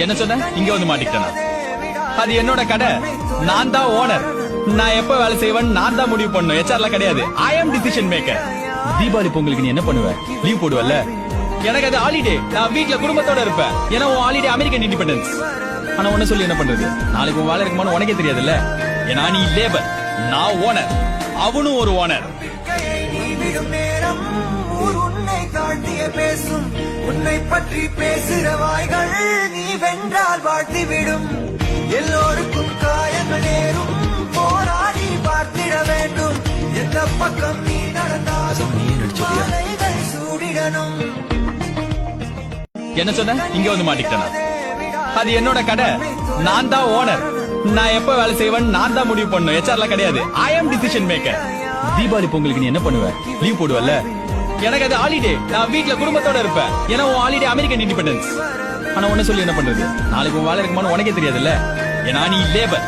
என்ன சொன்ன? இங்க வந்து மாட்டிக்கிட்டேனா? அது என்னோட கடை, நான் தான் ஓனர். நான் எப்ப வேலை செய்வேன் நான் தான் முடிவு பண்ணும். HR கிடையாது. I am decision maker. Deepavali பொங்கலுக்கு நீ என்ன பண்ணுவ? லீவ் போடுவல்ல? எனக்கு அது ஹாலிடே. நான் வீட்ல குடும்பத்தோட இருப்பேன். ஏன்னா உன் ஹாலிடே அமெரிக்கன் இண்டிபெண்டன்ஸ். ஆனா உன்ன சொல்லி என்ன பண்றது? நாளைக்கு உன் வேலை இருக்குமான்னு உனக்கே தெரியாதுல்ல. ஏன்னா நீ லேபர், நான் ஓனர், அவனும் ஒரு ஓனர். பேசும் உன்னை பற்றி பேசுகிற வாய்கள் நீ வென்றால் வாழ்த்திவிடும். எல்லோருக்கும் காயங்கள் நேரும், போராடி பார்த்திட வேண்டும். எந்த பக்கம் நீ நடந்தாலும் மாலைகள் சூடிடணும். என்ன சொன்ன? இங்க வந்து மாட்டிக்கிட்டேனா? அது என்னோட கடை, நான் தான் ஓனர். நான் எப்ப வேலை செய்வேன் நான் தான் முடிவு பண்ணும். HR கிடையாது. I am decision maker. Deepavali பொங்கலுக்கு நீ என்ன பண்ணுவ? லீவ் போடுவல்ல? எனக்கு அது ஹாலிடே. நான் வீட்ல குடும்பத்தோட இருப்பேன். ஏன்னா உன் ஹாலிடே அமெரிக்கன் இண்டிபெண்டன்ஸ். ஆனா உன்ன சொல்லி என்ன பண்றது? நாளைக்கு உன் வேலை இருக்குமான்னு உனக்கே தெரியாதுல்ல. ஏன்னா நீ லேபர்,